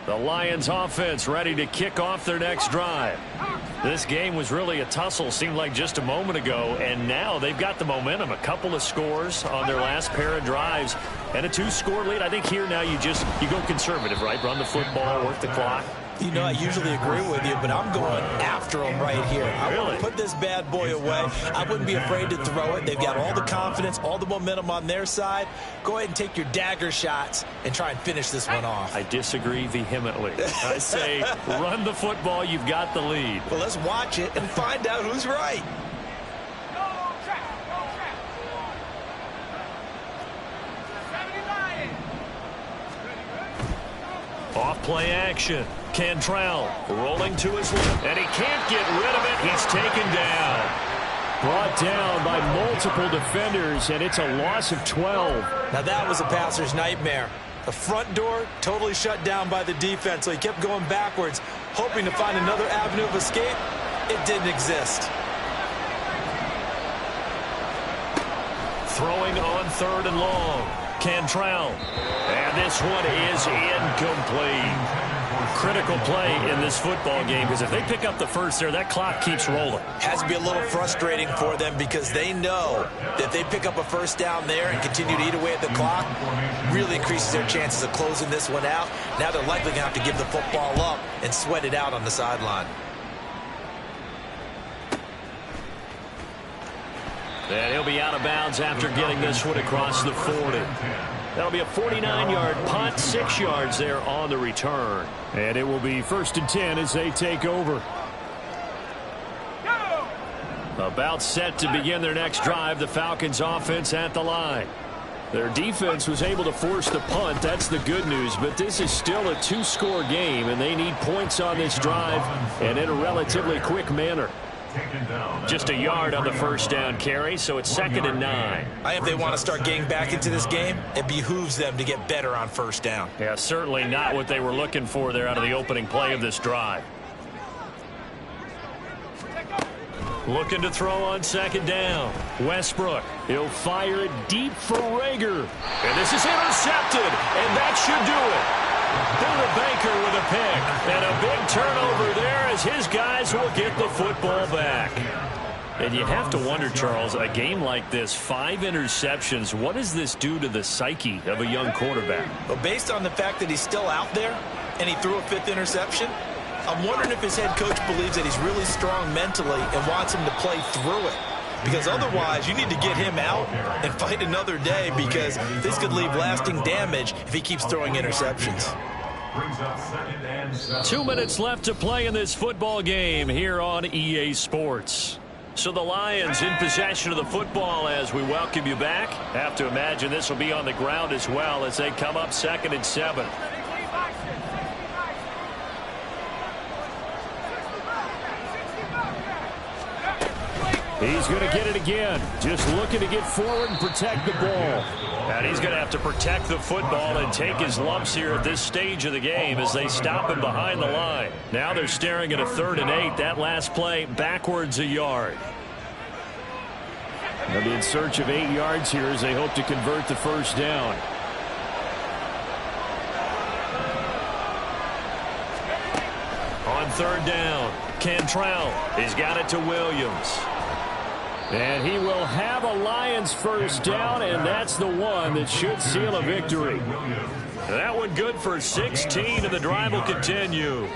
The Lions offense ready to kick off their next drive. This game was really a tussle, seemed like just a moment ago, and now they've got the momentum. A couple of scores on their last pair of drives and a 2-score lead. I think here now you go conservative, right? Run the football, work the clock. You know, I usually agree with you, but I'm going after them right here. I want to put this bad boy away. I wouldn't be afraid to throw it. They've got all the confidence, all the momentum on their side. Go ahead and take your dagger shots and try and finish this one off. I disagree vehemently. I say run the football. You've got the lead. Well, let's watch it and find out who's right. Off play action. Cantrell rolling to his left, and he can't get rid of it. He's taken down. Brought down by multiple defenders, and it's a loss of 12. Now that was a passer's nightmare. The front door totally shut down by the defense, so he kept going backwards, hoping to find another avenue of escape. It didn't exist. Throwing on 3rd and long. Cantrell. And this one is incomplete. Critical play in this football game because if they pick up the first there, that clock keeps rolling. Has to be a little frustrating for them because they know that if they pick up a first down there and continue to eat away at the clock, really increases their chances of closing this one out. Now they're likely going to have to give the football up and sweat it out on the sideline. And he'll be out of bounds after getting this one across the 40. That'll be a 49-yard punt, 6 yards there on the return. And it will be 1st and 10 as they take over. About set to begin their next drive, the Falcons offense at the line. Their defense was able to force the punt. That's the good news. But this is still a 2-score game, and they need points on this drive and in a relatively quick manner. Just a yard on the first down carry, so it's 2nd and 9. If they want to start getting back into this game, it behooves them to get better on first down. Yeah, certainly not what they were looking for there out of the opening play of this drive. Looking to throw on 2nd down. Westbrook. He'll fire it deep for Rager. And this is intercepted, and that should do it. Buda Baker with a pick, and a big turnover there as his guys will get the football back. And you have to wonder, Charles, a game like this, 5 interceptions, what does this do to the psyche of a young quarterback? Well, based on the fact that he's still out there and he threw a 5th interception, I'm wondering if his head coach believes that he's really strong mentally and wants him to play through it. Because otherwise, you need to get him out and fight another day because this could leave lasting damage if he keeps throwing interceptions. Brings up 2nd and 7. 2 minutes left to play in this football game here on EA Sports. So the Lions in possession of the football as we welcome you back. Have to imagine this will be on the ground as well as they come up 2nd and 7. He's going to get it again. Just looking to get forward and protect the ball. And he's going to have to protect the football and take his lumps here at this stage of the game as they stop him behind the line. Now they're staring at a 3rd and 8. That last play backwards a yard. They'll be in search of 8 yards here as they hope to convert the first down. On 3rd down, Cantrell has got it to Williams. And he will have a Lions first down, and that's the one that should seal a victory. That one good for 16, and the drive will continue.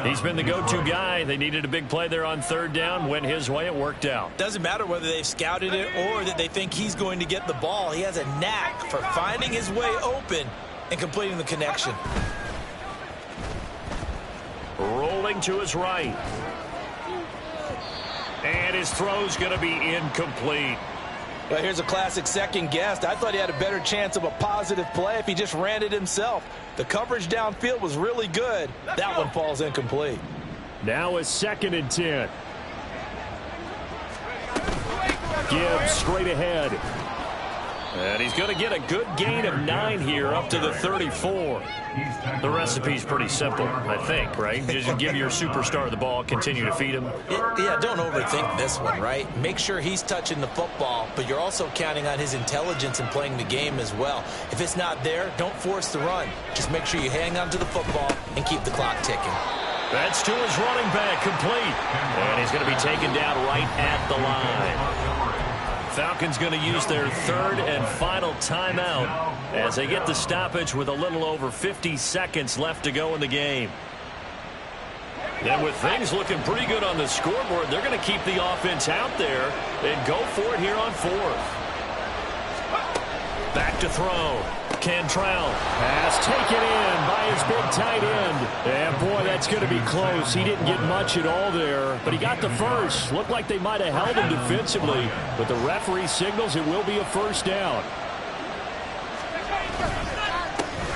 He's been the go-to guy. They needed a big play there on 3rd down. Went his way. It worked out. Doesn't matter whether they've scouted it or that they think he's going to get the ball. He has a knack for finding his way open and completing the connection. Rolling to his right. And his throw's going to be incomplete. Well, here's a classic second guess. I thought he had a better chance of a positive play if he just ran it himself. The coverage downfield was really good. That one falls incomplete. Now a 2nd and 10. Gibbs straight ahead. And he's going to get a good gain of 9 here up to the 34. The recipe's pretty simple, I think, right? Just give your superstar the ball, continue to feed him. Yeah, don't overthink this one, right? Make sure he's touching the football, but you're also counting on his intelligence in playing the game as well. If it's not there, don't force the run. Just make sure you hang on to the football and keep the clock ticking. That's to his running back, complete. And he's going to be taken down right at the line. Falcons going to use their 3rd and final timeout as they get the stoppage with a little over 50 seconds left to go in the game. And with things looking pretty good on the scoreboard, they're going to keep the offense out there and go for it here on 4th. Back to throw. Cantrell. Pass taken in by his big tight end. And boy, that's going to be close. He didn't get much at all there, but he got the first. Looked like they might have held him defensively, but the referee signals it will be a first down.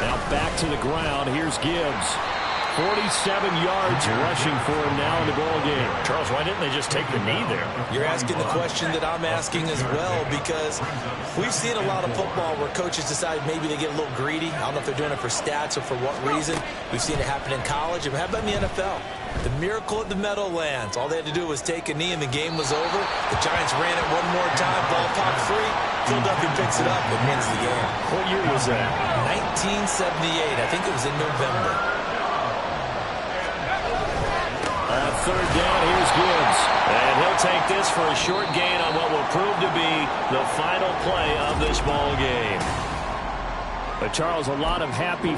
Now back to the ground. Here's Gibbs. 47 yards rushing for him now in the ball game. Charles, why didn't they just take the knee there? You're asking the question that I'm asking as well, because we've seen a lot of football where coaches decide maybe they get a little greedy. I don't know if they're doing it for stats or for what reason. We've seen it happen in college. And how about in the NFL? The miracle at the Meadowlands. All they had to do was take a knee and the game was over. The Giants ran it one more time. Ball popped free. Philadelphia picks it up and wins the game. What year was that? 1978. I think it was in November. 3rd down, here's Gibbs. And he'll take this for a short gain on what will prove to be the final play of this ball game. But Charles, a lot of happy